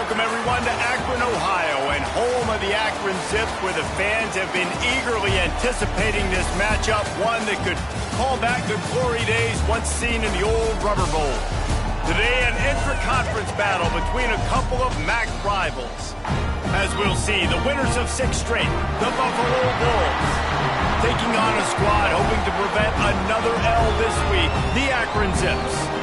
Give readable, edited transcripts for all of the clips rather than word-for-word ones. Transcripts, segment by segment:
welcome everyone to Akron, Ohio, and home of the Akron Zips, where the fans have been eagerly anticipating this matchup, one that could call back the glory days once seen in the old Rubber Bowl. Today, an intra-conference battle between a couple of MAC rivals. As we'll see, the winners of 6 straight, the Buffalo Bulls, taking on a squad hoping to prevent another L this week, the Akron Zips.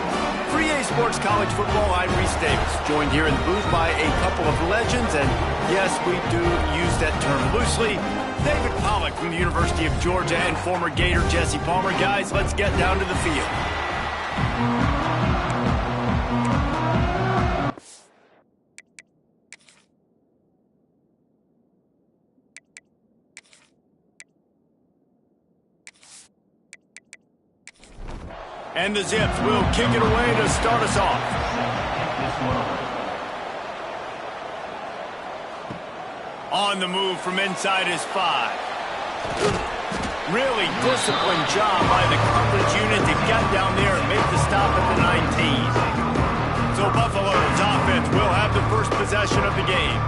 3A Sports College Football, I'm Reese Davis, joined here in the booth by a couple of legends, and yes, we do use that term loosely. David Pollock from the University of Georgia and former Gator Jesse Palmer. Guys, let's get down to the field. And the Zips will kick it away to start us off. On the move from inside his 5. Really disciplined job by the coverage unit to get down there and make the stop at the 19. So Buffalo's offense will have the first possession of the game.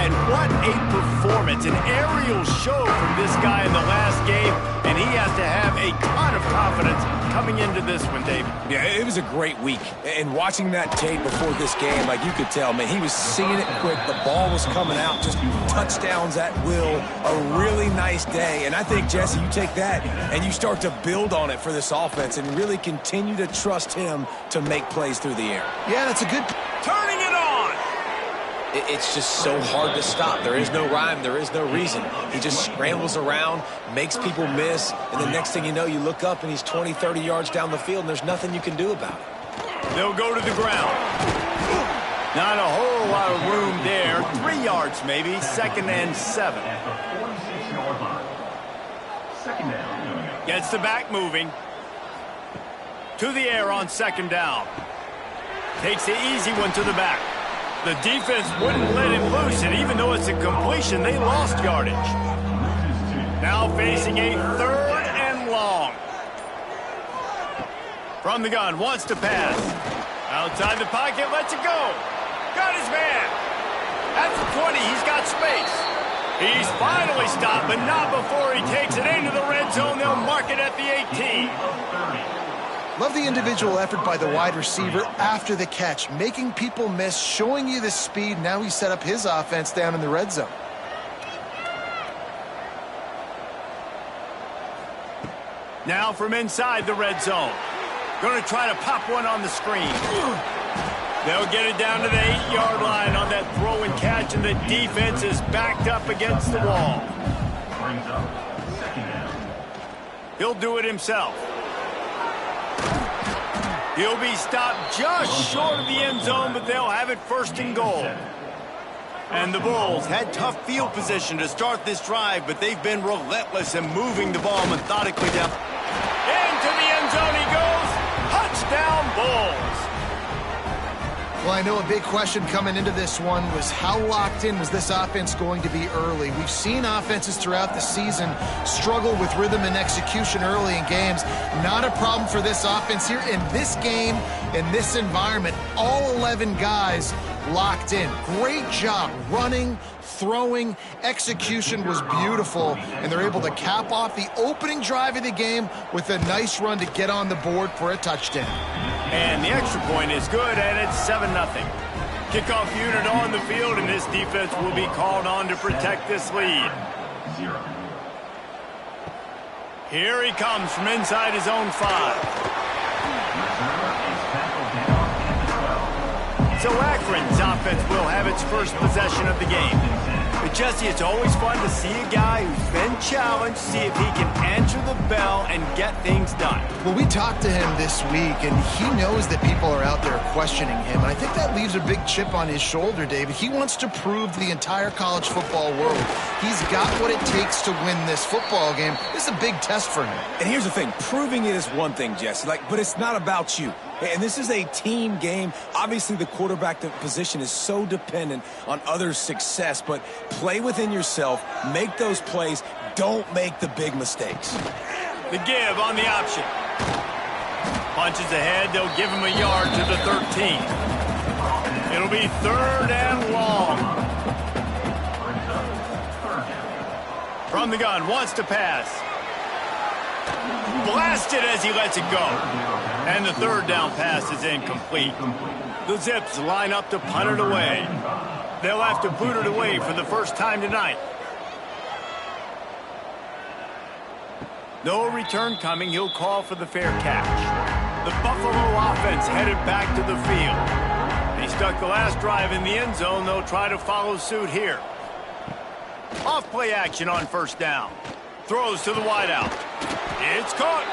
And what a performance, an aerial show from this guy in the last game, and he has to have a ton of confidence coming into this one, David. Yeah, it was a great week. And watching that tape before this game, like you could tell, man, he was seeing it quick. The ball was coming out, just touchdowns at will. A really nice day. And I think, Jesse, you take that and you start to build on it for this offense and really continue to trust him to make plays through the air. Yeah, that's a good... Turning it on! It's just so hard to stop. There is no rhyme. There is no reason. He just scrambles around, makes people miss, and the next thing you know, you look up and he's 20, 30 yards down the field, and there's nothing you can do about it. They'll go to the ground. Not a whole lot of room there. 3 yards maybe. 2nd and 7. Gets the back moving. To the air on 2nd down. Takes the easy one to the back. The defense wouldn't let him loose, and even though it's a completion, they lost yardage. Now facing a 3rd and long. From the gun, wants to pass. Outside the pocket, lets it go. Got his man. At the 20, he's got space. He's finally stopped, but not before he takes it into the red zone. They'll mark it at the 18. Love the individual effort by the wide receiver after the catch, making people miss, showing you the speed. Now he set up his offense down in the red zone. Now from inside the red zone. Going to try to pop one on the screen. They'll get it down to the 8-yard line on that throw and catch, and the defense is backed up against the wall. He'll do it himself. He'll be stopped just short of the end zone, but they'll have it 1st and goal. And the Bulls had tough field position to start this drive, but they've been relentless in moving the ball methodically down. Into the end zone he goes. Touchdown, Bulls. Well, I know a big question coming into this one was how locked in was this offense going to be early? We've seen offenses throughout the season struggle with rhythm and execution early in games. Not a problem for this offense here. In this game, in this environment, all 11 guys locked in. Great job running, throwing, execution was beautiful, and they're able to cap off the opening drive of the game with a nice run to get on the board for a touchdown. And the extra point is good, and it's 7-0. Kickoff unit on the field, and this defense will be called on to protect this lead. Here he comes from inside his own 5. So Akron's offense will have its first possession of the game. But Jesse, it's always fun to see a guy who's been challenged, see if he can answer the bell and get things done. Well, we talked to him this week, and he knows that people are out there questioning him. And I think that leaves a big chip on his shoulder, David. He wants to prove to the entire college football world he's got what it takes to win this football game. This is a big test for him. And here's the thing. Proving it is one thing, Jesse, but it's not about you. And this is a team game. Obviously, the quarterback position is so dependent on others' success, but play within yourself, make those plays, don't make the big mistakes. The give on the option. Punches ahead, they'll give him a yard to the 13. It'll be 3rd and long. From the gun, wants to pass. Blasted as he lets it go. And the 3rd down pass is incomplete. The Zips line up to punt it away. They'll have to boot it away for the first time tonight. No return coming. He'll call for the fair catch. The Buffalo offense headed back to the field. They stuck the last drive in the end zone. They'll try to follow suit here. Off-play action on 1st down. Throws to the wideout. It's caught.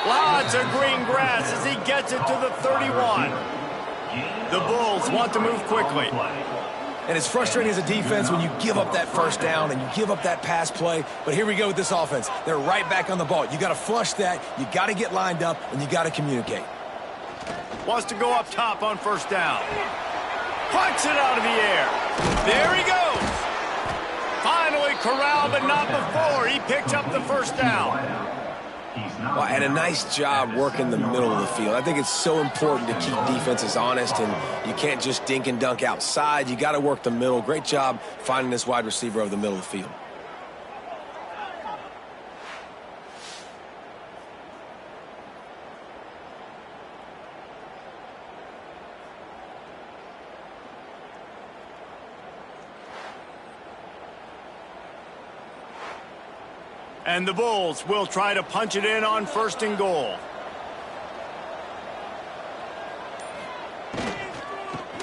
Lots of green grass as he gets it to the 31. The Bulls want to move quickly. And it's frustrating as a defense when you give up that 1st down and you give up that pass play. But here we go with this offense. They're right back on the ball. You got to flush that. You got to get lined up, and you got to communicate. Wants to go up top on 1st down. Punts it out of the air. There he goes. Finally corralled, but not before. He picked up the 1st down. Well, and a nice job working the middle of the field. I think it's so important to keep defenses honest, and you can't just dink and dunk outside. You got to work the middle. Great job finding this wide receiver over the middle of the field. And the Bulls will try to punch it in on 1st and goal.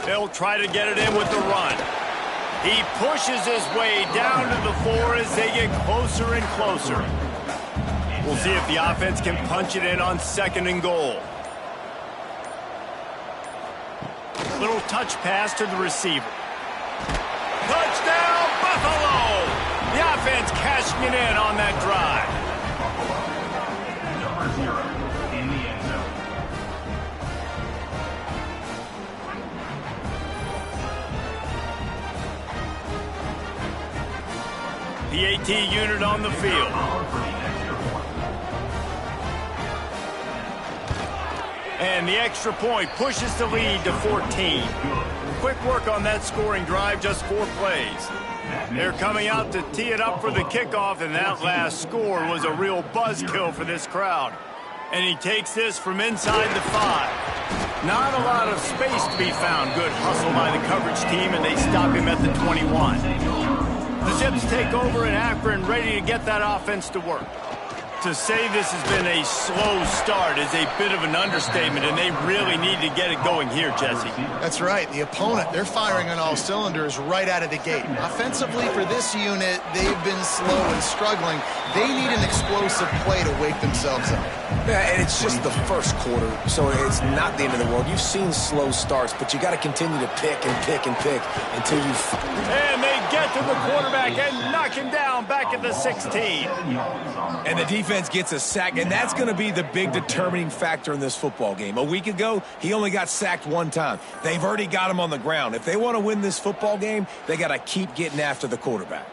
They'll try to get it in with the run. He pushes his way down to the 4 as they get closer and closer. We'll see if the offense can punch it in on 2nd and goal. Little touch pass to the receiver. Touchdown, Buffalo! The offense cashing it in on that drive. Number 0 in the end zone. PAT unit on the field. And the extra point pushes the lead to 14. Quick work on that scoring drive, just 4 plays. They're coming out to tee it up for the kickoff, and that last score was a real buzzkill for this crowd. And he takes this from inside the 5. Not a lot of space to be found. Good hustle by the coverage team, and they stop him at the 21. The Zips take over in Akron, ready to get that offense to work. To say this has been a slow start is a bit of an understatement, and they really need to get it going here, Jesse. That's right. The opponent, they're firing on all cylinders right out of the gate. Offensively, for this unit, they've been slow and struggling. They need an explosive play to wake themselves up. Yeah, and it's just the 1st quarter, so it's not the end of the world. You've seen slow starts, but you got to continue to pick and pick and pick until you... And they get to the quarterback and knock him down back at the 16. And the defense gets a sack, and that's going to be the big determining factor in this football game. A week ago, he only got sacked 1 time. They've already got him on the ground. If they want to win this football game, they got to keep getting after the quarterback.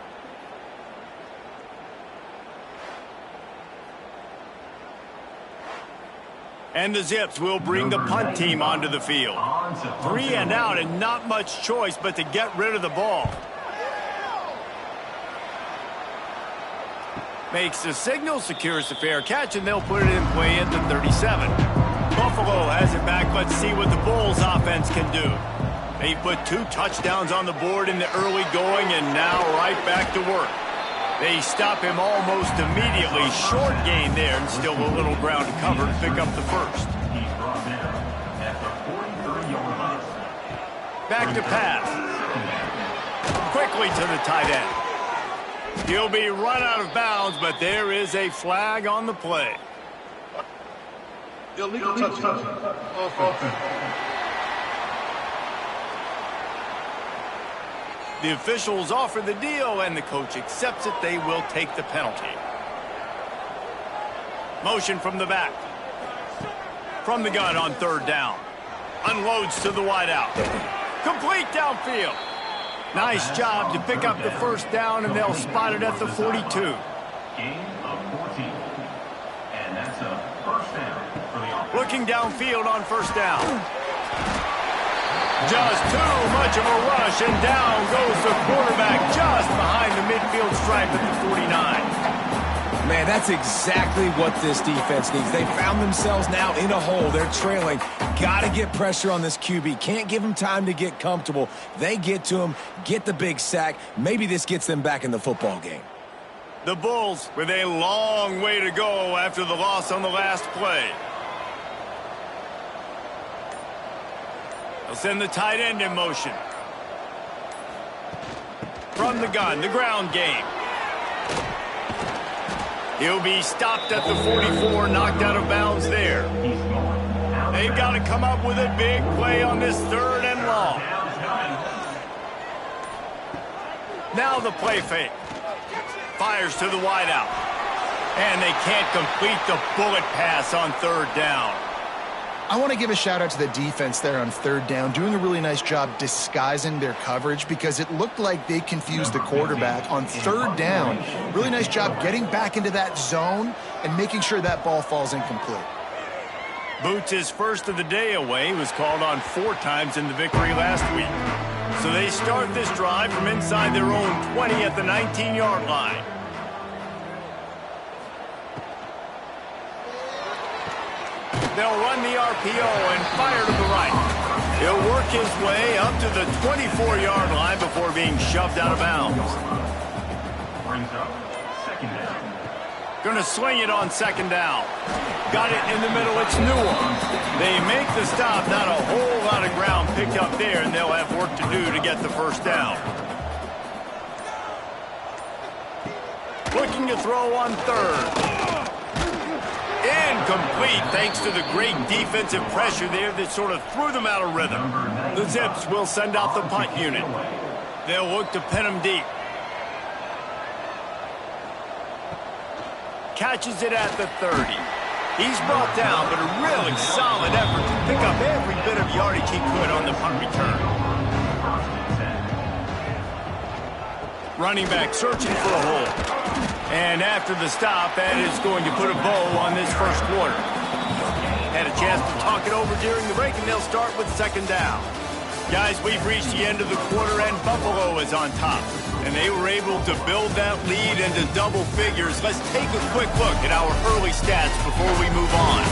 And the Zips will bring the punt team onto the field. 3 and out, and not much choice but to get rid of the ball. Makes the signal, secures the fair catch, and they'll put it in play at the 37. Buffalo has it back. Let's see what the Bulls offense can do. They put 2 touchdowns on the board in the early going, and now right back to work. They stop him almost immediately. Short gain there, and still a little ground to cover to pick up the 1st. Back to pass. Quickly to the tight end. He'll be run out of bounds, but there is a flag on the play. Illegal touchdown. Offense. The officials offer the deal, and the coach accepts it. They will take the penalty. Motion from the back. From the gun on 3rd down. Unloads to the wideout. Complete downfield. Nice job to pick up the 1st down, and they'll spot it at the 42. Gain of 14. And that's a 1st down for the offense. Looking downfield on 1st down. Just too much of a rush, and down goes the quarterback just behind the midfield stripe at the 49. Man, that's exactly what this defense needs. They found themselves now in a hole. They're trailing. Got to get pressure on this QB. Can't give him time to get comfortable. They get to him, get the big sack. Maybe this gets them back in the football game. The Bulls with a long way to go after the loss on the last play. They'll send the tight end in motion. From the gun, the ground game. He'll be stopped at the 44, knocked out of bounds there. They've got to come up with a big play on this 3rd and long. Now the play fake. Fires to the wideout. And they can't complete the bullet pass on 3rd down. I want to give a shout out to the defense there on 3rd down, doing a really nice job disguising their coverage because it looked like they confused the quarterback on 3rd down. Really nice job getting back into that zone and making sure that ball falls incomplete. Boots' first of the day away was called on 4 times in the victory last week. So they start this drive from inside their own 20 at the 19-yard line. They'll run the RPO and fire to the right. He'll work his way up to the 24-yard line before being shoved out of bounds. Brings up 2nd down. Gonna swing it on 2nd down. Got it in the middle, it's Newell. They make the stop, not a whole lot of ground picked up there, and they'll have work to do to get the 1st down. Looking to throw on 3rd. Incomplete, thanks to the great defensive pressure there that sort of threw them out of rhythm. The Zips will send out the punt unit. They'll look to pin them deep. Catches it at the 30. He's brought down, but a really solid effort to pick up every bit of yardage he could on the punt return. Running back searching for a hole. And after the stop, that is going to put a bow on this 1st quarter. Had a chance to talk it over during the break, and they'll start with 2nd down. Guys, we've reached the end of the quarter, and Buffalo is on top. And they were able to build that lead into double figures. Let's take a quick look at our early stats before we move on.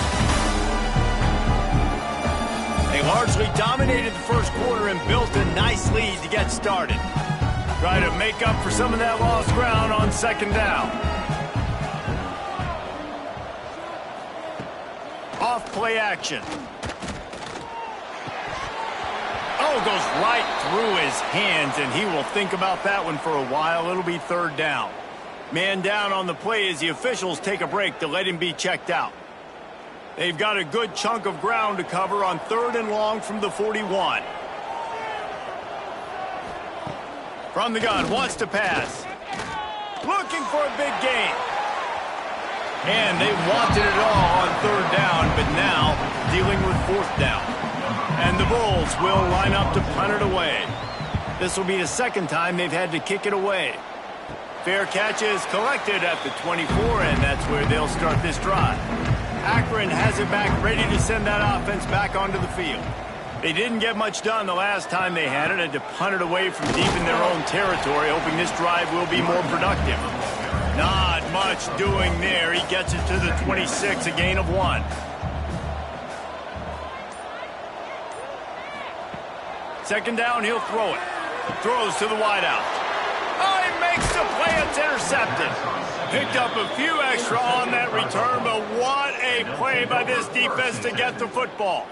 They largely dominated the 1st quarter and built a nice lead to get started. Try to make up for some of that lost ground on 2nd down. Off play action. Oh, goes right through his hands, and he will think about that one for a while. It'll be 3rd down. Man down on the play as the officials take a break to let him be checked out. They've got a good chunk of ground to cover on 3rd and long from the 41. From the gun, wants to pass. Looking for a big gain. And they wanted it all on 3rd down, but now dealing with 4th down. And the Bulls will line up to punt it away. This will be the 2nd time they've had to kick it away. Fair catch is collected at the 24, and that's where they'll start this drive. Akron has it back, ready to send that offense back onto the field. They didn't get much done the last time they had it, had to punt it away from deep in their own territory, hoping this drive will be more productive. Not much doing there. He gets it to the 26, a gain of 1. Second down, he'll throw it. Throws to the wideout. Oh, he makes the play. It's intercepted. Picked up a few extra on that return, but what a play by this defense to get the football.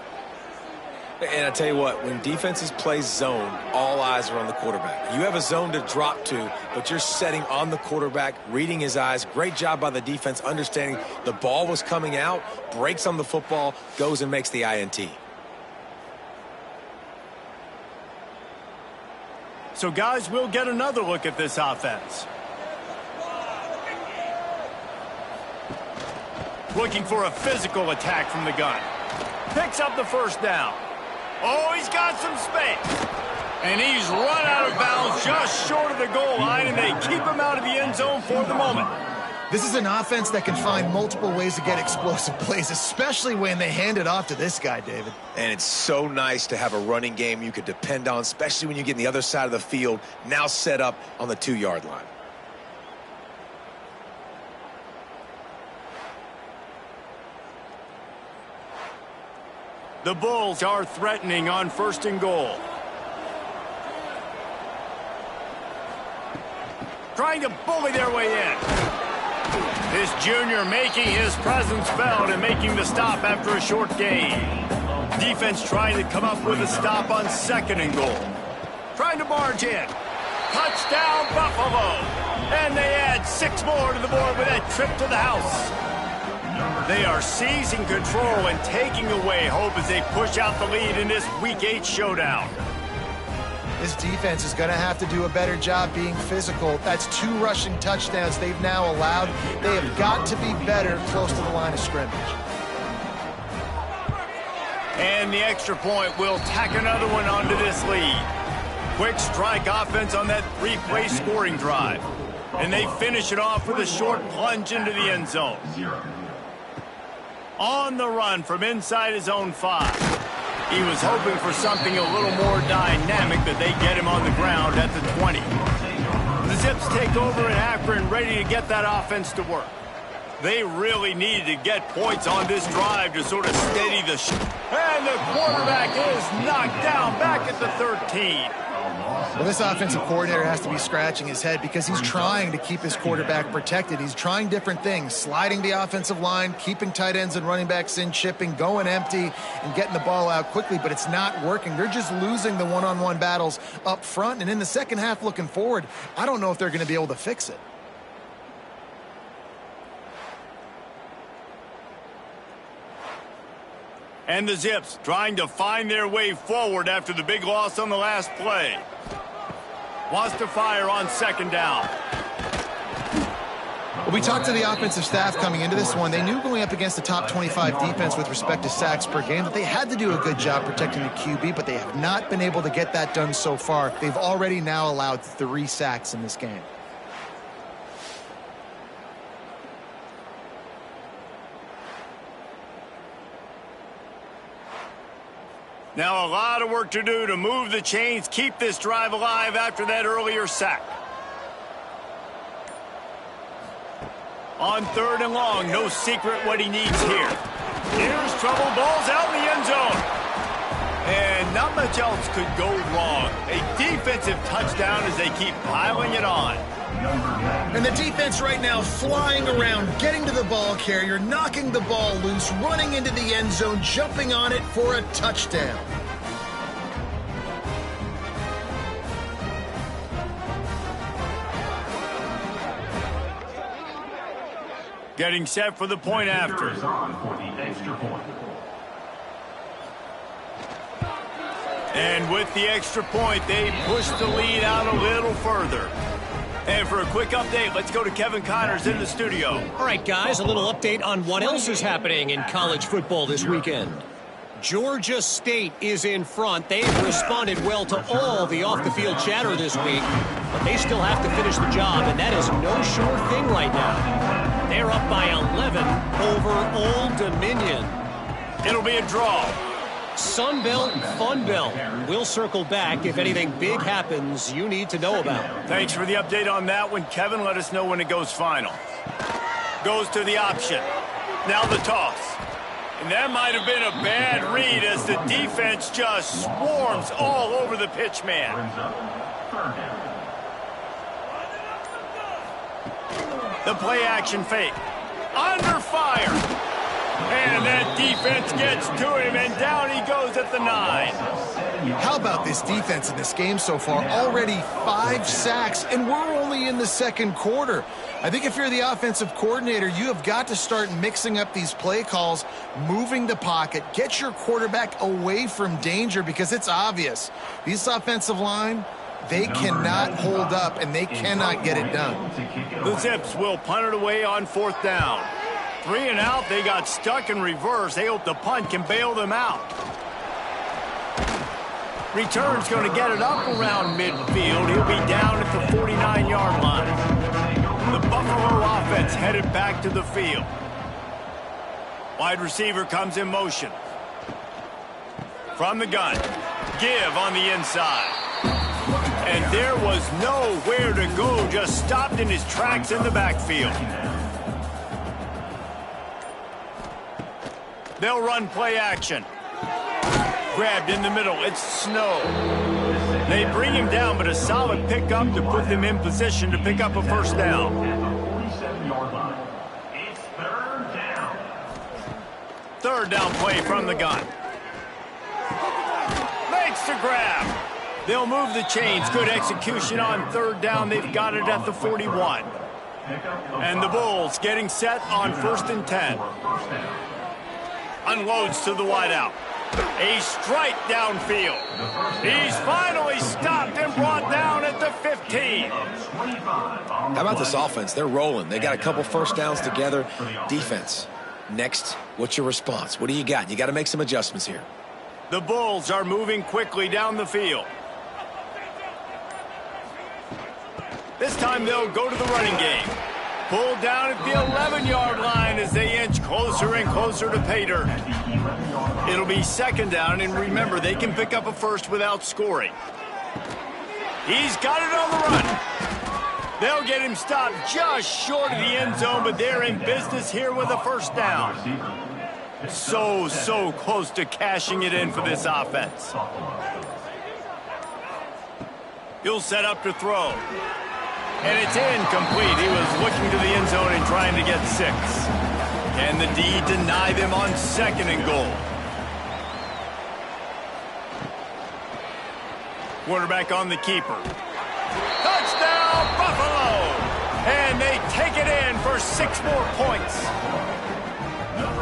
And I tell you what, when defenses play zone, all eyes are on the quarterback. You have a zone to drop to, but you're setting on the quarterback, reading his eyes. Great job by the defense, understanding the ball was coming out, breaks on the football, goes and makes the INT. So, guys, we'll get another look at this offense. Looking for a physical attack from the gun. Picks up the 1st down. Oh, he's got some space. And he's run out of bounds just short of the goal line, and they keep him out of the end zone for the moment. This is an offense that can find multiple ways to get explosive plays, especially when they hand it off to this guy, David. And it's so nice to have a running game you could depend on, especially when you get on the other side of the field, now set up on the 2-yard line. The Bulls are threatening on 1st and goal. Trying to bully their way in. This junior making his presence felt and making the stop after a short gain. Defense trying to come up with a stop on 2nd and goal. Trying to barge in. Touchdown, Buffalo. And they add 6 more to the board with that trip to the house. They are seizing control and taking away hope as they push out the lead in this Week 8 showdown. This defense is going to have to do a better job being physical. That's 2 rushing touchdowns they've now allowed. They have got to be better close to the line of scrimmage. And the extra point will tack another one onto this lead. Quick strike offense on that 3-play scoring drive. And they finish it off with a short plunge into the end zone. On the run from inside his own 5. He was hoping for something a little more dynamic, that they get him on the ground at the 20. The Zips take over in Akron, ready to get that offense to work. They really needed to get points on this drive to sort of steady the ship. And the quarterback is knocked down back at the 13. Well, this offensive coordinator has to be scratching his head because he's trying to keep his quarterback protected. He's trying different things, sliding the offensive line, keeping tight ends and running backs in, chipping, going empty, and getting the ball out quickly, but it's not working. They're just losing the one-on-one battles up front, and in the second half looking forward, I don't know if they're going to be able to fix it. And the Zips trying to find their way forward after the big loss on the last play. Wants to fire on 2nd down. Well, we talked to the offensive staff coming into this one. They knew going up against the top 25 defense with respect to sacks per game that they had to do a good job protecting the QB, but they have not been able to get that done so far. They've already now allowed 3 sacks in this game. Now a lot of work to do to move the chains, keep this drive alive after that earlier sack. On 3rd and long, no secret what he needs here. Here's trouble, ball's out in the end zone. And not much else could go wrong. A defensive touchdown as they keep piling it on. And the defense right now flying around, getting to the ball carrier, knocking the ball loose, running into the end zone, jumping on it for a touchdown. Getting set for the point after. And with the extra point, they push the lead out a little further. And for a quick update, let's go to Kevin Connors in the studio. All right, guys, a little update on what else is happening in college football this weekend. Georgia State is in front. They've responded well to all the off-the-field chatter this week, but they still have to finish the job, and that is no sure thing right now. They're up by 11 over Old Dominion. It'll be a draw. Sun Belt, Fun Belt. We'll circle back if anything big happens you need to know about. Thanks for the update on that one, Kevin. Let us know when it goes final. Goes to the option. Now the toss. And that might have been a bad read as the defense just swarms all over the pitch man. The play action fake. Under fire. And that defense gets to him, and down he goes at the 9. How about this defense in this game so far? Already 5 sacks, and we're only in the second quarter. I think if you're the offensive coordinator, you have got to start mixing up these play calls, moving the pocket, get your quarterback away from danger, because it's obvious. These offensive line, they cannot hold up, and they cannot get it done. The Zips will punt it away on 4th down. 3 and out, they got stuck in reverse. They hope the punt can bail them out. Return's going to get it up around midfield. He'll be down at the 49-yard line. The Buffalo Buffalo offense headed back to the field. Wide receiver comes in motion. From the gun. Give on the inside. And there was nowhere to go, just stopped in his tracks in the backfield. They'll run play action. Grabbed in the middle, it's Snow. They bring him down, but a solid pickup to put them in position to pick up a first down. It's third down. Third down play from the gun. Makes the grab. They'll move the chains. Good execution on third down. They've got it at the 41. And the Bulls getting set on 1st and 10. Unloads to the wideout. A strike downfield. He's finally stopped and brought down at the 15. How about this offense? They're rolling. They got a couple first downs together. Defense. Next, what's your response? What do you got? You got to make some adjustments here. The Bulls are moving quickly down the field. This time they'll go to the running game. Pulled down at the 11-yard line as they inch closer and closer to pay dirt. It'll be second down, and remember, they can pick up a first without scoring. He's got it on the run. They'll get him stopped just short of the end zone, but they're in business here with a first down. So close to cashing it in for this offense. He'll set up to throw. And it's incomplete. He was looking to the end zone and trying to get 6. Can the D deny them on 2nd and goal? Quarterback on the keeper. Touchdown, Buffalo! And they take it in for 6 more points.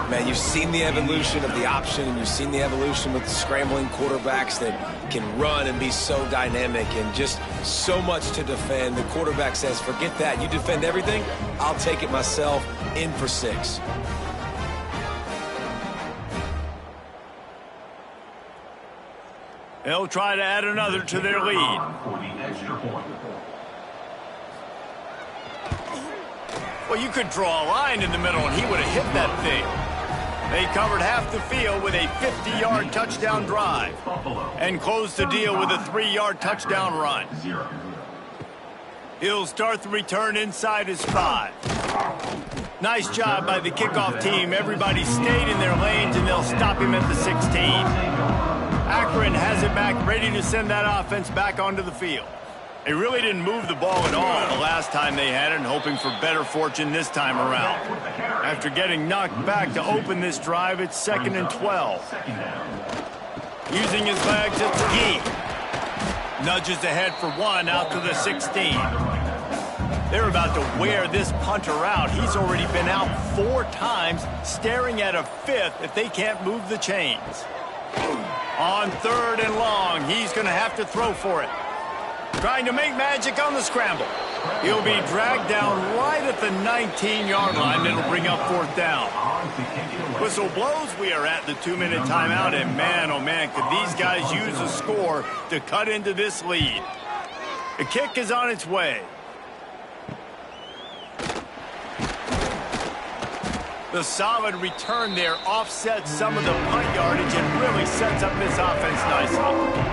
Man, you've seen the evolution of the option, and you've seen the evolution with the scrambling quarterbacks that can run and be so dynamic and just so much to defend. The quarterback says, forget that. You defend everything, I'll take it myself. In for 6. They'll try to add another to their lead. Well, you could draw a line in the middle, and he would have hit that thing. They covered half the field with a 50-yard touchdown drive and closed the deal with a 3-yard touchdown run. He'll start the return inside his 5. Nice job by the kickoff team. Everybody stayed in their lanes, and they'll stop him at the 16. Akron has it back, ready to send that offense back onto the field. They really didn't move the ball at all the last time they had it, and hoping for better fortune this time around. After getting knocked back to open this drive, it's 2nd and 12. Using his legs, it's Gee. Nudges ahead for 1 out to the 16. They're about to wear this punter out. He's already been out 4 times, staring at a 5th if they can't move the chains. On 3rd and long, he's going to have to throw for it. Trying to make magic on the scramble. He'll be dragged down right at the 19-yard line. It'll bring up 4th down. Whistle blows. We are at the 2-minute timeout, and man, oh man, could these guys use a score to cut into this lead. The kick is on its way. The solid return there offsets some of the punt yardage and really sets up this offense nicely.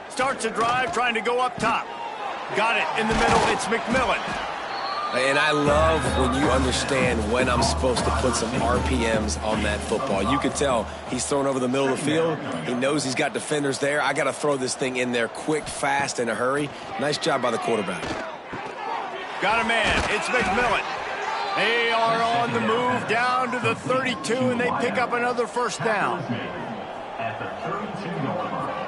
Starts a drive, trying to go up top. Got it in the middle. It's McMillan. And I love when you understand when I'm supposed to put some RPMs on that football. You can tell he's thrown over the middle of the field. He knows he's got defenders there. I got to throw this thing in there quick, fast, in a hurry. Nice job by the quarterback. Got a man. It's McMillan. They are on the move down to the 32, and they pick up another first down. At the 32-yard line.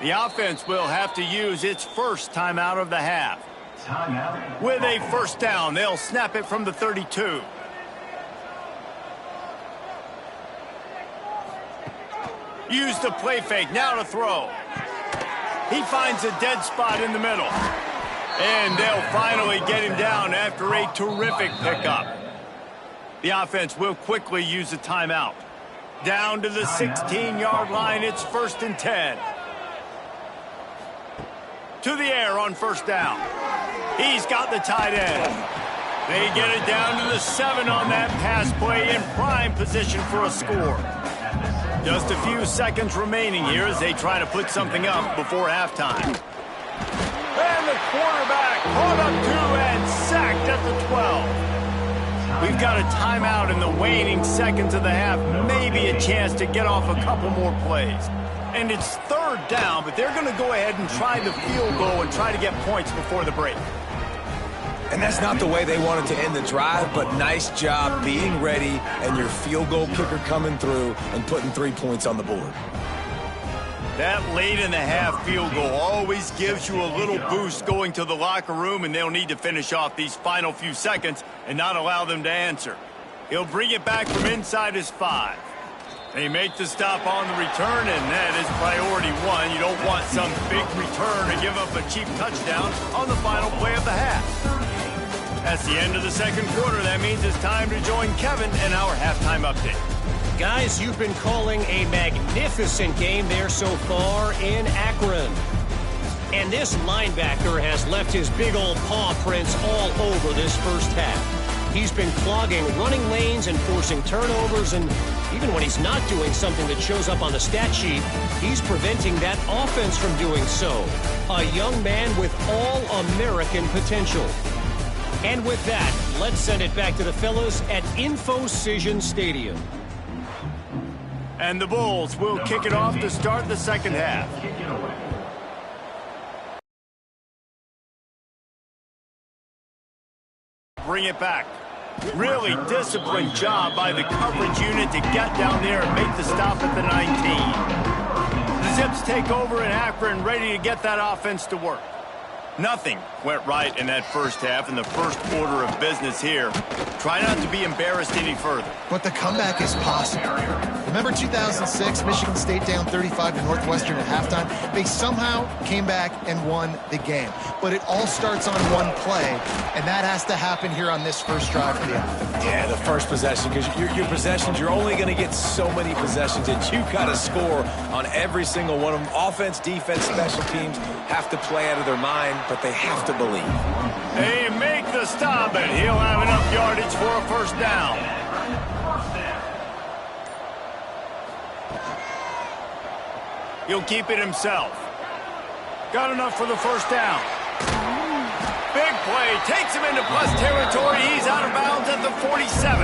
The offense will have to use its first timeout of the half. Timeout. With a first down, they'll snap it from the 32. Use the play fake, now to throw. He finds a dead spot in the middle. And they'll finally get him down after a terrific pickup. The offense will quickly use a timeout. Down to the 16-yard line, it's 1st and 10. To the air on first down. He's got the tight end. They get it down to the 7 on that pass play in prime position for a score. Just a few seconds remaining here as they try to put something up before halftime. And the quarterback caught up 2 and sacked at the 12. We've got a timeout in the waning seconds of the half. Maybe a chance to get off a couple more plays. And it's third down, but they're going to go ahead and try the field goal and try to get points before the break. And that's not the way they wanted to end the drive, but nice job being ready and your field goal kicker coming through and putting 3 points on the board. That late in the half field goal always gives you a little boost going to the locker room, and they'll need to finish off these final few seconds and not allow them to answer. He'll bring it back from inside his 5. They make the stop on the return, and that is priority 1. You don't want some big return to give up a cheap touchdown on the final play of the half. That's the end of the second quarter. That means it's time to join Kevin in our halftime update. Guys, you've been calling a magnificent game there so far in Akron. And this linebacker has left his big old paw prints all over this first half. He's been clogging running lanes and forcing turnovers, and even when he's not doing something that shows up on the stat sheet, he's preventing that offense from doing so. A young man with all-American potential. And with that, let's send it back to the fellas at Infocision Stadium. And the Bulls will kick it off to start the second half. Bring it back. Really disciplined job by the coverage unit to get down there and make the stop at the 19. The Zips take over in Akron, ready to get that offense to work. Nothing went right in that first half in the first order of business here. Try not to be embarrassed any further. But the comeback is possible. Remember 2006, Michigan State down 35 to Northwestern at halftime? They somehow came back and won the game. But it all starts on one play, and that has to happen here on this first drive for the offense. Yeah, the first possession, because your possessions, you're only going to get so many possessions, and you've got to score on every single one of them. Offense, defense, special teams have to play out of their mind, but they have to believe. They make the stop, and he'll have enough yardage for a first down. He'll keep it himself. Got enough for the first down. Big play. Takes him into plus territory. He's out of bounds at the 47.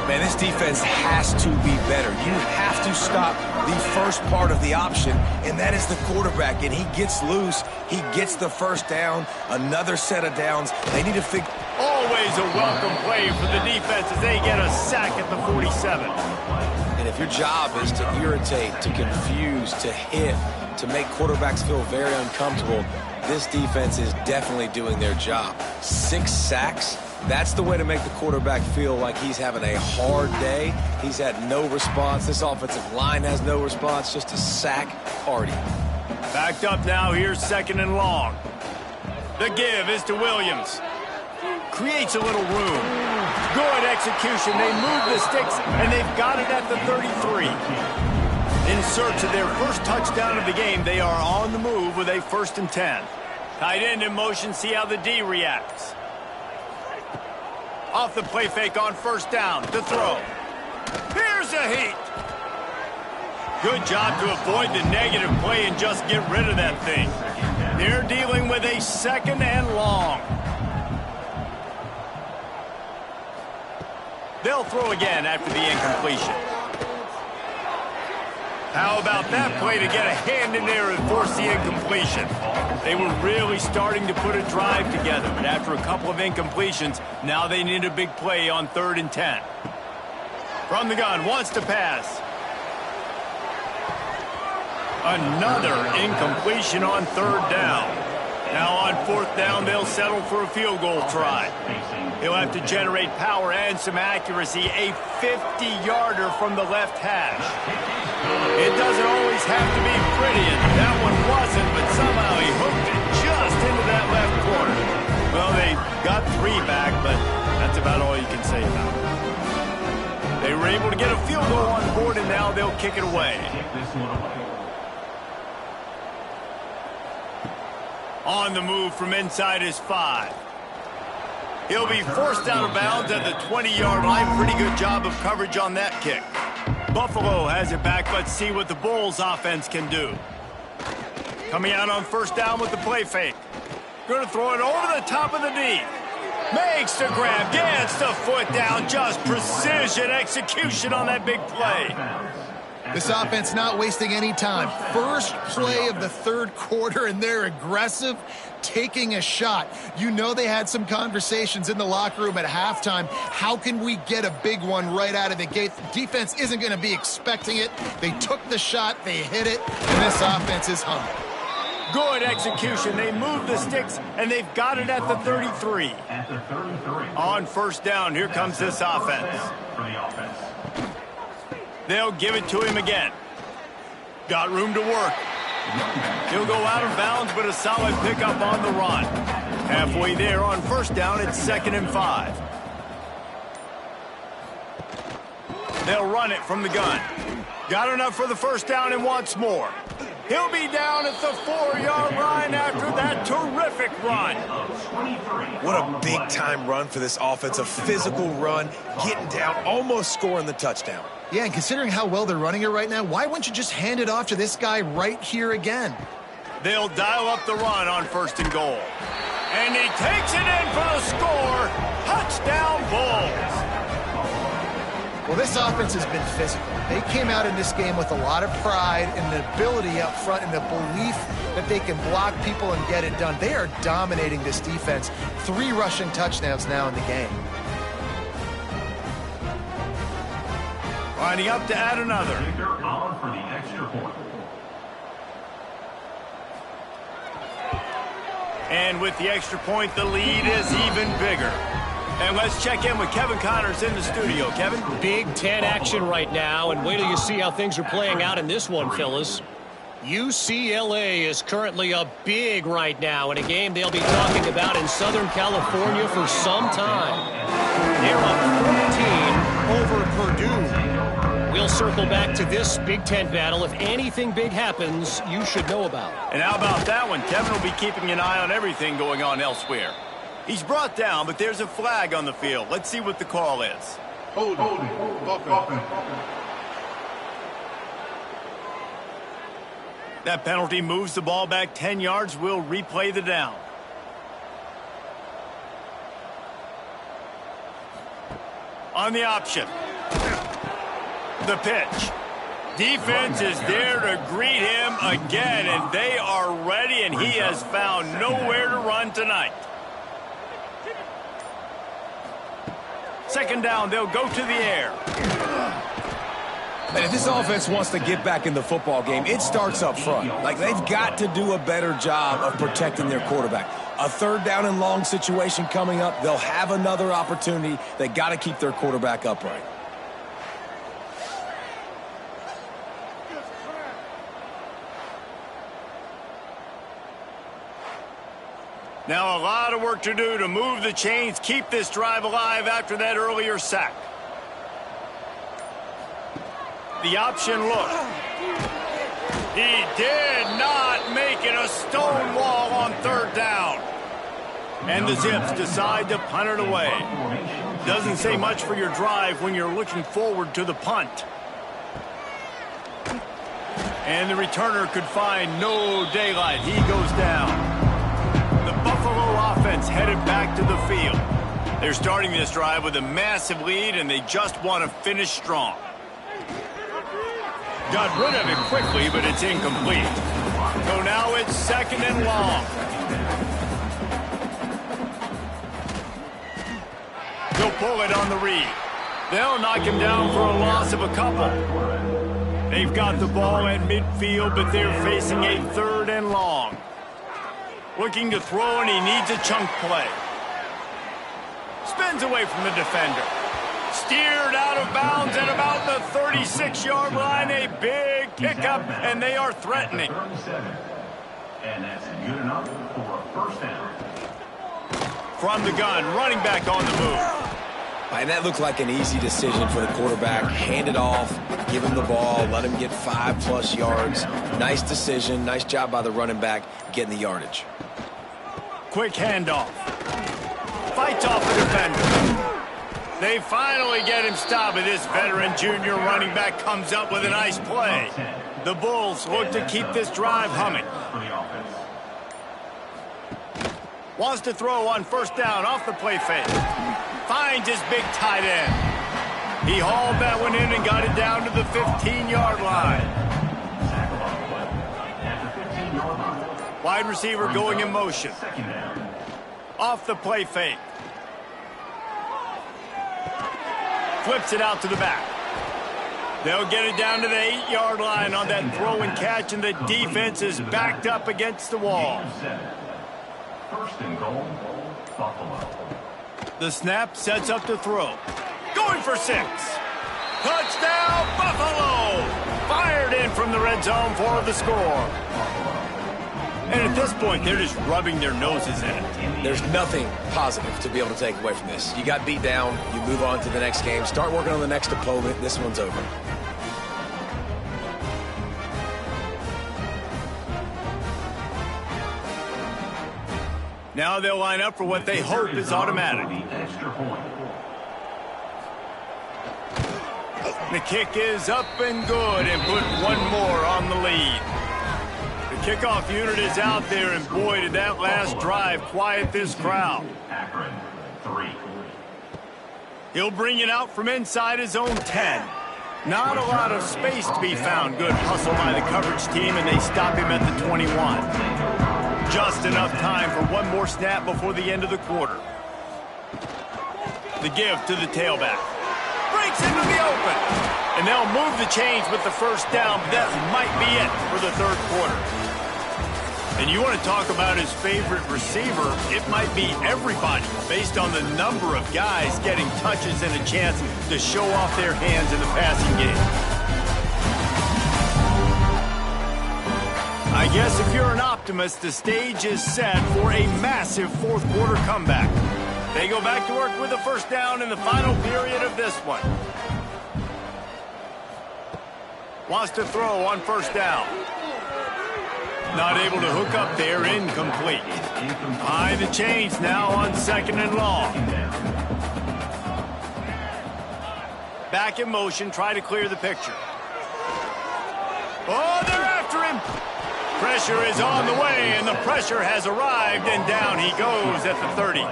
Man, this defense has to be better. You have to stop the first part of the option, and that is the quarterback. And he gets loose. He gets the first down. Another set of downs. They need to figure. Always a welcome play for the defense as they get a sack at the 47. And if your job is to irritate, to confuse, to hit, to make quarterbacks feel very uncomfortable, this defense is definitely doing their job. 6 sacks, that's the way to make the quarterback feel like he's having a hard day. He's had no response. This offensive line has no response, just a sack party. Backed up now, here's second and long. The give is to Williams. Creates a little room. Good execution. They move the sticks, and they've got it at the 33. In search of their first touchdown of the game, they are on the move with a 1st and 10. Tight end in motion, see how the D reacts. Off the play fake on first down, to throw. Here's a heat. Good job to avoid the negative play and just get rid of that thing. They're dealing with a 2nd and long. They'll throw again after the incompletion. How about that play to get a hand in there and force the incompletion? They were really starting to put a drive together, but after a couple of incompletions, now they need a big play on 3rd and 10. From the gun, wants to pass. Another incompletion on 3rd down. Now on 4th down, they'll settle for a field goal try. He'll have to generate power and some accuracy, a 50-yarder from the left hash. It doesn't always have to be pretty, and that one wasn't, but somehow he hooked it just into that left corner. Well, they got 3 back, but that's about all you can say about it. They were able to get a field goal on board, and now they'll kick it away. On the move from inside his 5. He'll be forced out of bounds at the 20-yard line. Pretty good job of coverage on that kick. Buffalo has it back. Let's see what the Bulls offense can do. Coming out on first down with the play fake. Going to throw it over the top of the D. Makes the grab, gets the foot down. Just precision execution on that big play. This offense not wasting any time. First play of the third quarter, and they're aggressive, taking a shot. You know they had some conversations in the locker room at halftime. How can we get a big one right out of the gate? The defense isn't going to be expecting it. They took the shot, they hit it, and this offense is hungry. Good execution. They move the sticks, and they've got it at the 33. On first down, here comes this offense. They'll give it to him again. Got room to work. He'll go out of bounds, but a solid pickup on the run. Halfway there on first down, it's 2nd and 5. They'll run it from the gun. Got enough for the first down and wants more. He'll be down at the 4-yard line after that terrific run. What a big-time run for this offense. A physical run, getting down, almost scoring the touchdown. Yeah, and considering how well they're running it right now, why wouldn't you just hand it off to this guy right here again? They'll dial up the run on 1st and goal. And he takes it in for the score. Touchdown, Bulls. Well, this offense has been physical. They came out in this game with a lot of pride and the ability up front and the belief that they can block people and get it done. They are dominating this defense. 3 rushing touchdowns now in the game. Lining up to add another. On for the extra point. And with the extra point, the lead is even bigger. And let's check in with Kevin Connors in the studio. Kevin? Big Ten action right now, and wait till you see how things are playing out in this one, fellas. UCLA is currently up big right now in a game they'll be talking about in Southern California for some time. They're up 14 over Purdue. We'll circle back to this Big Ten battle. If anything big happens, you should know about. And how about that one? Kevin will be keeping an eye on everything going on elsewhere. He's brought down, but there's a flag on the field. Let's see what the call is. That penalty moves the ball back 10 yards. We'll replay the down. On the option. The pitch. Defense is there to greet him again, and they are ready, and he has found nowhere to run tonight. 2nd down, they'll go to the air. And if this offense wants to get back in the football game, it starts up front. Like, they've got to do a better job of protecting their quarterback. A 3rd down and long situation coming up. They'll have another opportunity. They got to keep their quarterback upright. Now a lot of work to do to move the chains, keep this drive alive after that earlier sack. The option look. He did not make it a stone wall on 3rd down. And the Zips decide to punt it away. Doesn't say much for your drive when you're looking forward to the punt. And the returner could find no daylight. He goes down. Buffalo offense headed back to the field. They're starting this drive with a massive lead, and they just want to finish strong. Got rid of it quickly, but it's incomplete. So now it's 2nd and long. They'll pull it on the read. They'll knock him down for a loss of a couple. They've got the ball at midfield, but they're facing a 3rd and long. Looking to throw, and he needs a chunk play. Spins away from the defender. Steered out of bounds at about the 36-yard line. A big pickup, and they are threatening. And that's good enough for a 1st down. From the gun, running back on the move. And that looked like an easy decision for the quarterback. Hand it off, give him the ball, let him get 5+ yards. Nice decision, nice job by the running back getting the yardage. Quick handoff. Fights off the defender. They finally get him stopped, and this veteran junior running back comes up with a nice play. The Bulls look to keep this drive humming. Wants to throw on first down off the play fake. Finds his big tight end. He hauled that one in and got it down to the 15-yard line. Wide receiver going in motion. Off the play fake. Flips it out to the back. They'll get it down to the 8-yard line on that throw and catch, and the defense is backed up against the wall. First and goal, Buffalo. The snap sets up to throw. Going for 6. Touchdown, Buffalo! Fired in from the red zone for the score. And at this point, they're just rubbing their noses in it. There's nothing positive to be able to take away from this. You got beat down, you move on to the next game, start working on the next opponent. This one's over. Now they'll line up for what they hope is automatic. The kick is up and good, and put one more on the lead. The kickoff unit is out there, and boy, did that last drive quiet this crowd. Akron, 3. He'll bring it out from inside his own 10. Not a lot of space to be found. Good hustle by the coverage team, and they stop him at the 21. Just enough time for one more snap before the end of the quarter. The give to the tailback. Breaks into the open. And they'll move the chains with the first down, but that might be it for the third quarter. And you want to talk about his favorite receiver, it might be everybody, based on the number of guys getting touches and a chance to show off their hands in the passing game. I guess if you're an optimist, the stage is set for a massive fourth quarter comeback. They go back to work with a first down in the final period of this one. Wants to throw on first down. Not able to hook up there, incomplete. High the chains now on second and long. Back in motion, try to clear the picture. Oh, they're after him. Pressure is on the way, and the pressure has arrived, and down he goes at the 30.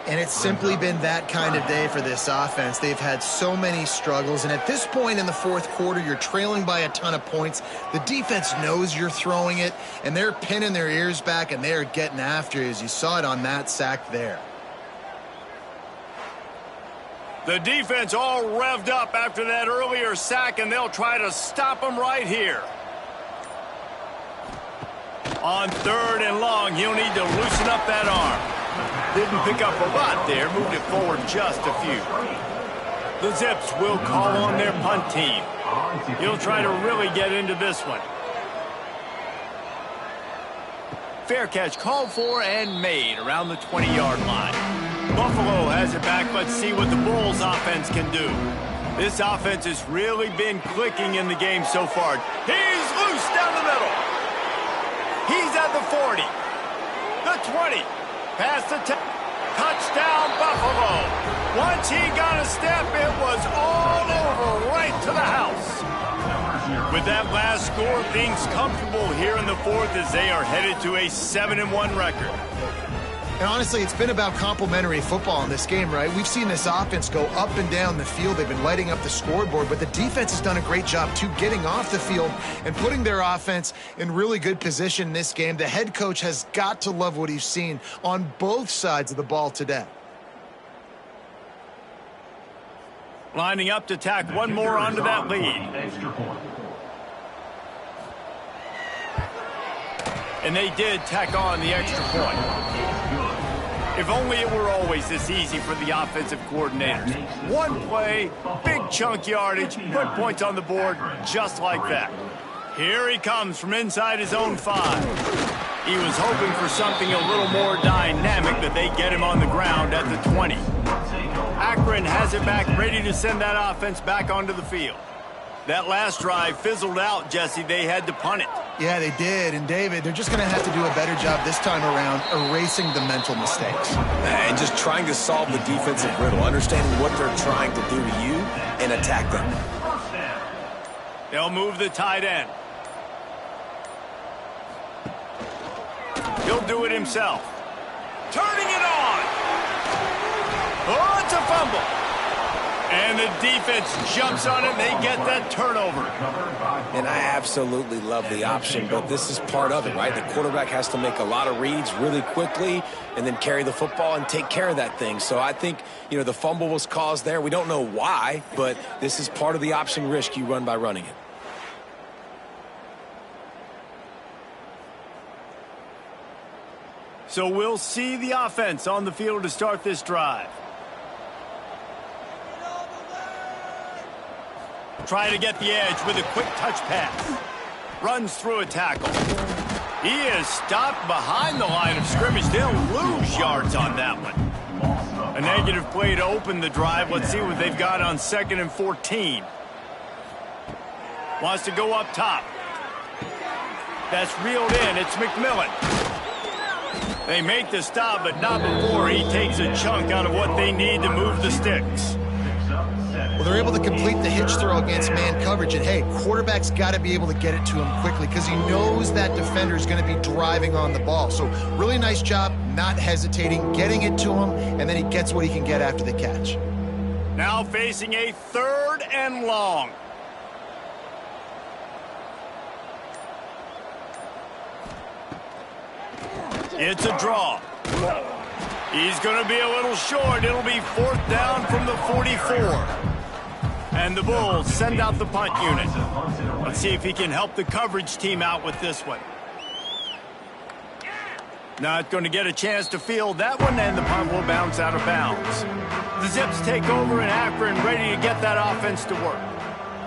And it's simply been that kind of day for this offense. They've had so many struggles, and at this point in the fourth quarter, you're trailing by a ton of points. The defense knows you're throwing it, and they're pinning their ears back, and they're getting after you, as you saw it on that sack there. The defense all revved up after that earlier sack, and they'll try to stop them right here. On third and long, he'll need to loosen up that arm. Didn't pick up a lot there, moved it forward just a few. The Zips will call on their punt team. He'll try to really get into this one. Fair catch called for and made around the 20-yard line. Buffalo has it back. Let's see what the Bulls offense can do. This offense has really been clicking in the game so far. He's loose down the middle. He's at the 40, the 20, past the 10. Touchdown, Buffalo. Once he got a step, it was all over right to the house. With that last score, things comfortable here in the fourth as they are headed to a 7-1 record. And honestly, it's been about complementary football in this game, right? We've seen this offense go up and down the field. They've been lighting up the scoreboard, but the defense has done a great job, too, getting off the field and putting their offense in really good position in this game. The head coach has got to love what he's seen on both sides of the ball today. Lining up to tack one more onto that lead. And they did tack on the extra point. If only it were always this easy for the offensive coordinators. One play, big chunk yardage, put points on the board just like that. Here he comes from inside his own 5. He was hoping for something a little more dynamic, but they get him on the ground at the 20. Akron has it back, ready to send that offense back onto the field. That last drive fizzled out, Jesse. They had to punt it. Yeah, they did. And, David, they're just going to have to do a better job this time around erasing the mental mistakes. And just trying to solve the defensive riddle, understanding what they're trying to do to you and attack them. They'll move the tight end. He'll do it himself. Turning it on. Oh, it's a fumble. And the defense jumps on it. They get that turnover. And I absolutely love the option, but this is part of it, right? The quarterback has to make a lot of reads really quickly and then carry the football and take care of that thing. So I think, the fumble was caused there. We don't know why, but this is part of the option risk you run by running it. So we'll see the offense on the field to start this drive. Try to get the edge with a quick touch pass. Runs through a tackle. He is stopped behind the line of scrimmage. They'll lose yards on that one. A negative play to open the drive. Let's see what they've got on 2nd and 14. Wants to go up top. That's reeled in. It's McMillan. They make the stop, but not before he takes a chunk out of what they need to move the sticks. Well, they're able to complete the hitch throw against man coverage, and hey, quarterback's got to be able to get it to him quickly because he knows that defender is going to be driving on the ball. So really nice job, not hesitating, getting it to him, and then he gets what he can get after the catch. Now facing a 3rd and long. It's a draw. He's going to be a little short. It'll be 4th down from the 44. And the Bulls send out the punt unit. Let's see if he can help the coverage team out with this one. Not going to get a chance to field that one, and the punt will bounce out of bounds. The Zips take over in Akron, ready to get that offense to work.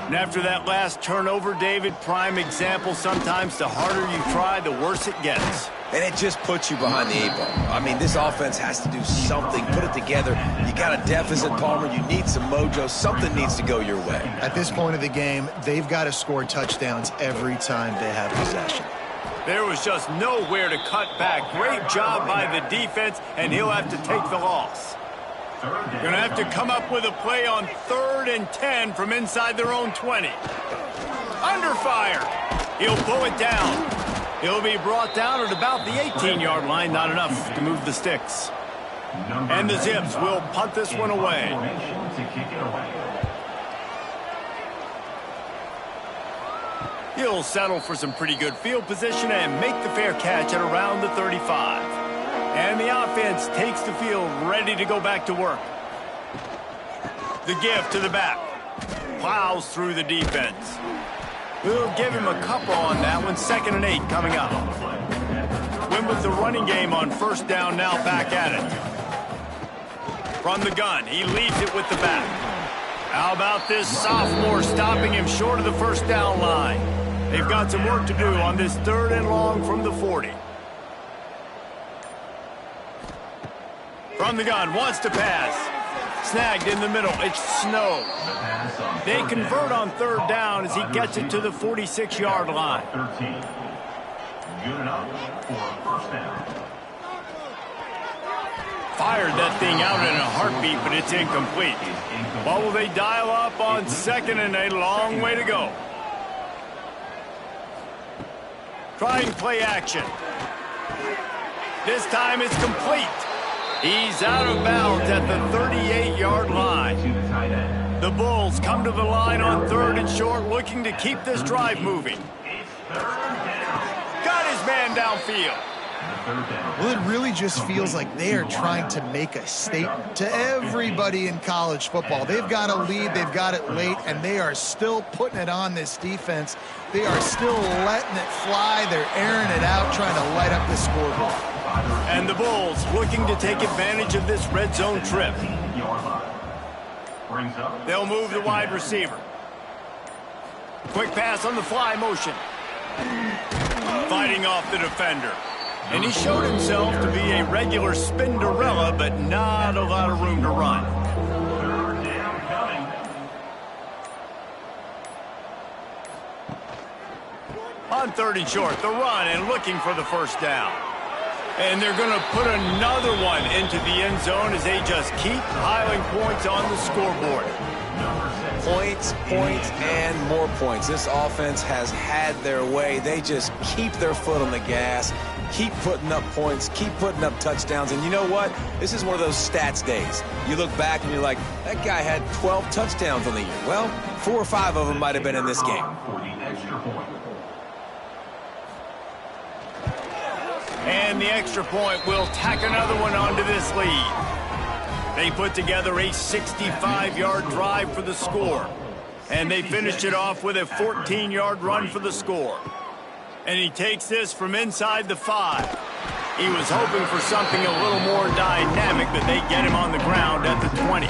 And after that last turnover, David, prime example, sometimes the harder you try, the worse it gets. And it just puts you behind the 8 ball. I mean, this offense has to do something, put it together. You got a deficit, Palmer. You need some mojo. Something needs to go your way. At this point of the game, they've got to score touchdowns every time they have possession. There was just nowhere to cut back. Great job by the defense, and he'll have to take the loss. Going to have to come up with a play on 3rd and 10 from inside their own 20. Under fire. He'll pull it down. He'll be brought down at about the 18-yard line. Not enough to move the sticks. And the Zips will punt this one away. He'll settle for some pretty good field position and make the fair catch at around the 35. And the offense takes the field, ready to go back to work. The give to the back. Plows through the defense. We'll give him a couple on that one. 2nd and 8 coming up. Win with the running game on 1st down, now back at it. From the gun, he leads it with the back. How about this sophomore stopping him short of the 1st down line? They've got some work to do on this 3rd and long from the 40. From the gun, wants to pass. Snagged in the middle. It's Snow. They convert on 3rd down as he gets it to the 46-yard line. Good enough for 1st down. Fired that thing out in a heartbeat, but it's incomplete. What will they dial up on 2nd and a long way to go? Trying play action. This time it's complete. He's out of bounds at the 38-yard line. The Bulls come to the line on 3rd and short, looking to keep this drive moving. Got his man downfield. Well, it really just feels like they are trying to make a statement to everybody in college football. They've got a lead, they've got it late, and they are still putting it on this defense. They are still letting it fly. They're airing it out, trying to light up the scoreboard. And the Bulls looking to take advantage of this red zone trip. They'll move the wide receiver. Quick pass on the fly motion. Fighting off the defender. And he showed himself to be a regular Spinderella, but not a lot of room to run. On 3rd and short, the run and looking for the first down. And they're going to put another one into the end zone as they just keep piling points on the scoreboard. Points, points, and more points. This offense has had their way. They just keep their foot on the gas, keep putting up points, keep putting up touchdowns. And you know what? This is one of those stats days. You look back and you're like, that guy had 12 touchdowns on the year. Well, 4 or 5 of them might have been in this game. And the extra point will tack another one onto this lead. They put together a 65-yard drive for the score. And they finished it off with a 14-yard run for the score. And he takes this from inside the 5. He was hoping for something a little more dynamic, but they get him on the ground at the 20.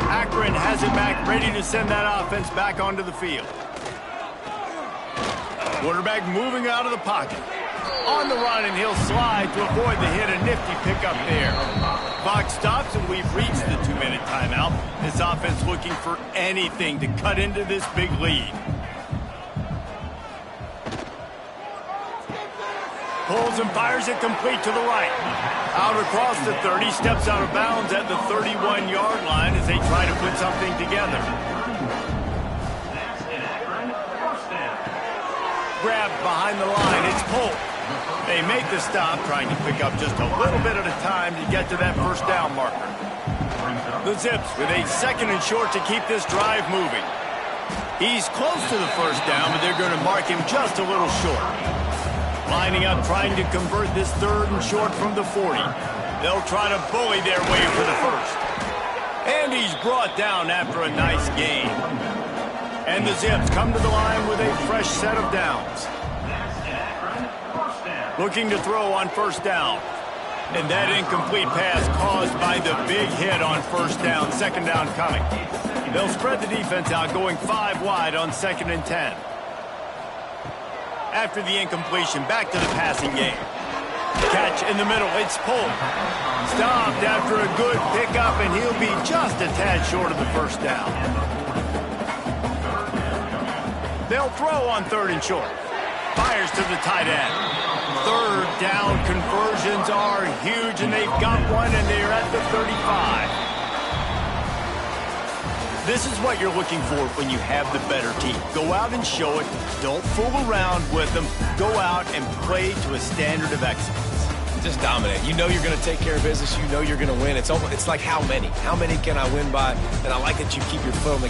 Akron has it back, ready to send that offense back onto the field. Quarterback moving out of the pocket. On the run, and he'll slide to avoid the hit. A nifty pickup there. Clock stops, and we've reached the 2-minute timeout. This offense looking for anything to cut into this big lead. Pulls and fires it complete to the right. Out across the 30, steps out of bounds at the 31-yard line as they try to put something together. Grabbed behind the line, it's Polk. They make the stop, trying to pick up just a little bit at a time to get to that first down marker. The Zips with a 2nd and short to keep this drive moving. He's close to the first down, but they're going to mark him just a little short. Lining up, trying to convert this 3rd and short from the 40. They'll try to bully their way for the first. And he's brought down after a nice gain. And the Zips come to the line with a fresh set of downs. Looking to throw on first down. And that incomplete pass caused by the big hit on first down. 2nd down coming. They'll spread the defense out, going 5 wide on 2nd and 10. After the incompletion, back to the passing game. Catch in the middle, it's Polk. Stopped after a good pickup, and he'll be just a tad short of the first down. They'll throw on 3rd and short. Fires to the tight end. 3rd down conversions are huge, and they've got one, and they're at the 35. This is what you're looking for when you have the better team. Go out and show it. Don't fool around with them. Go out and play to a standard of excellence. Just dominate. You know you're going to take care of business. You know you're going to win. It's like how many? How many can I win by? And I like that you keep your foot on the